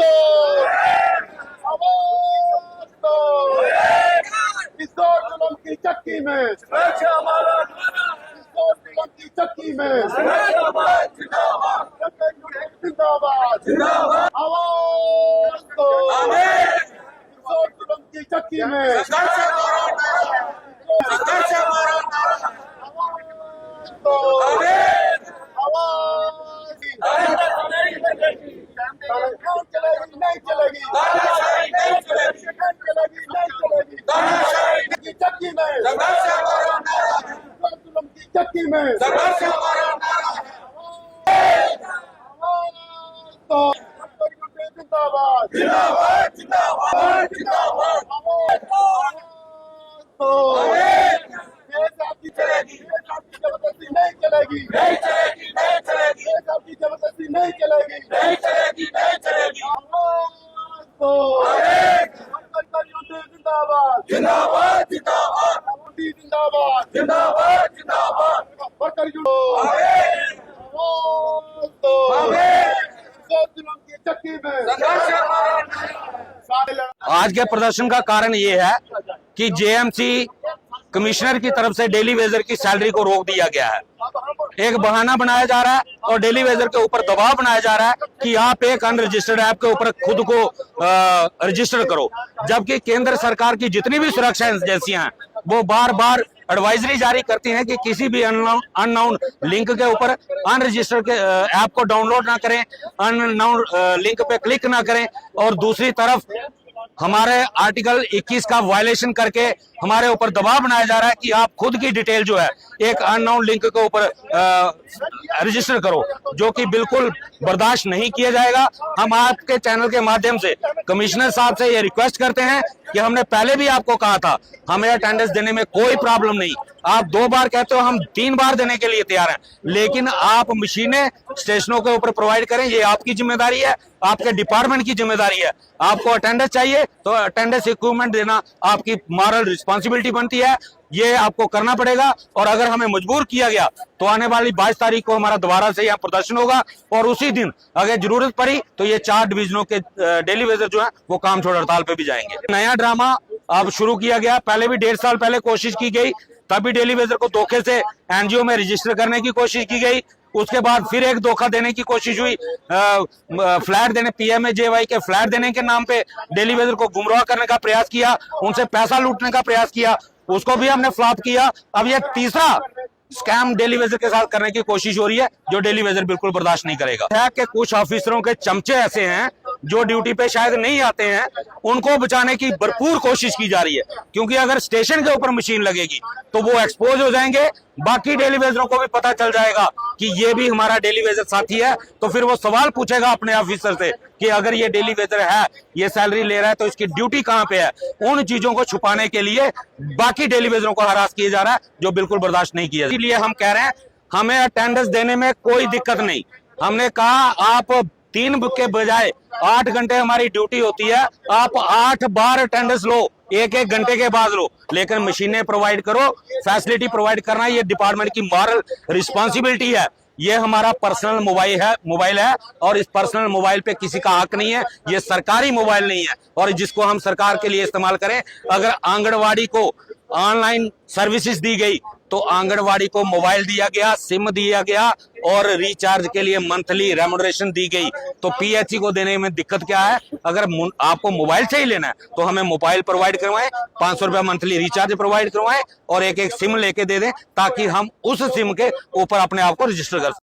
दो, आवाज दो, इस और जुल्म की चक्की में, इस और जुल्म की चक्की में जिंदाबाद, आवाज दो, इस और जुल्म की चक्की में नहीं चलेगी चक्की में, जुल्म की चक्की में जिंदाबाद, जिंदाबाद, जिंदाबाद, जिंदाबाद, चलेगी, जबरदस्ती नहीं चलेगी, नहीं चलेगी, नहीं चलेगी, जबरदस्ती नहीं चलेगी, नहीं चलेगी, नहीं चलेगी, जिंदाबाद, जिंदाबाद, जिंदाबाद, जिंदाबाद, जिंदाबाद, जिंदाबाद, चक्की में। आज के प्रदर्शन का कारण ये है कि जेएमसी कमिश्नर की तरफ से डेली वेजर की सैलरी को रोक दिया गया है। एक बहाना बनाया जा रहा है और डेली वेजर के ऊपर दबाव बनाया जा रहा है कि आप एक अनरजिस्टर्ड ऐप के ऊपर खुद को रजिस्टर करो, जबकि केंद्र सरकार की जितनी भी सुरक्षा एजेंसियां हैं वो बार बार एडवाइजरी जारी करती हैं कि किसी भी अननोन लिंक के ऊपर अनरजिस्टर्ड के ऐप को डाउनलोड ना करें, अननोन लिंक पे क्लिक ना करें। और दूसरी तरफ हमारे आर्टिकल 21 का वायलेशन करके हमारे ऊपर दबाव बनाया जा रहा है कि आप खुद की डिटेल जो है एक अननोन लिंक के ऊपर रजिस्टर करो, जो कि बिल्कुल बर्दाश्त नहीं किया जाएगा। हम आपके चैनल के माध्यम से कमिश्नर साहब से ये रिक्वेस्ट करते हैं कि हमने पहले भी आपको कहा था हमें अटेंडेंस देने में कोई प्रॉब्लम नहीं, आप 2 बार कहते हो, हम 3 बार देने के लिए तैयार हैं, लेकिन आप मशीनें स्टेशनों के ऊपर प्रोवाइड करें, ये आपकी जिम्मेदारी है, आपके डिपार्टमेंट की जिम्मेदारी है। आपको अटेंडेंस चाहिए तो अटेंडेंस इक्विपमेंट देना आपकी मॉरल रिस्पॉन्सिबिलिटी बनती है, ये आपको करना पड़ेगा। और अगर हमें मजबूर किया गया तो आने वाली 22 तारीख को हमारा दोबारा से यहाँ प्रदर्शन होगा और उसी दिन अगर जरूरत पड़ी तो ये 4 डिवीजनों के डेली वेजर जो है वो काम छोड़ हड़ताल पे भी जाएंगे। नया ड्रामा अब शुरू किया गया, पहले भी 1.5 साल पहले कोशिश की गई, तभी डेली वेजर को धोखे से एनजीओ में रजिस्टर करने की कोशिश की गई, उसके बाद फिर एक धोखा देने की कोशिश हुई, फ्लैट देने, पीएमएजेवाई के फ्लैट देने के नाम पे डेली वेजर को गुमराह करने का प्रयास किया, उनसे पैसा लूटने का प्रयास किया, उसको भी हमने फ्लॉप किया। अब ये तीसरा स्कैम डेली वेजर के साथ करने की कोशिश हो रही है, जो डेली वेजर बिल्कुल बर्दाश्त नहीं करेगा। है कि कुछ ऑफिसरों के चमचे ऐसे हैं जो ड्यूटी पे शायद नहीं आते हैं, उनको बचाने की भरपूर कोशिश की जा रही है, क्योंकि अगर स्टेशन के ऊपर मशीन लगेगी तो वो एक्सपोज हो जाएंगे, बाकी डेली वेजरों को भी पता चल जाएगा कि ये भी हमारा डेली वेजर साथी है, तो फिर वो सवाल पूछेगा अपने ऑफिसर से कि अगर ये डेली वेजर है, ये सैलरी ले रहा है, तो इसकी ड्यूटी कहाँ पे है। उन चीजों को छुपाने के लिए बाकी डेली वेजरों को हरास किया जा रहा है, जो बिल्कुल बर्दाश्त नहीं किया। इसलिए हम कह रहे हैं हमें अटेंडेंस देने में कोई दिक्कत नहीं, हमने कहा आप 3 के बजाय 8 घंटे हमारी ड्यूटी होती है, आप 8 बार अटेंडेंस लो, 1-1 घंटे के बाद लो, लेकिन मशीनें प्रोवाइड करो, फैसिलिटी प्रोवाइड करना ये डिपार्टमेंट की मॉरल रिस्पॉन्सिबिलिटी है। ये हमारा पर्सनल मोबाइल है और इस पर्सनल मोबाइल पे किसी का हक नहीं है, ये सरकारी मोबाइल नहीं है और जिसको हम सरकार के लिए इस्तेमाल करें। अगर आंगनवाड़ी को ऑनलाइन सर्विसेज दी गई तो आंगनवाड़ी को मोबाइल दिया गया, सिम दिया गया और रिचार्ज के लिए मंथली रेमुनरेशन दी गई, तो पीएचई को देने में दिक्कत क्या है। अगर आपको मोबाइल से ही लेना है तो हमें मोबाइल प्रोवाइड करवाएं, 500 रुपया मंथली रिचार्ज प्रोवाइड करवाएं और एक सिम लेके दे दें, ताकि हम उस सिम के ऊपर अपने आप को रजिस्टर कर सकें।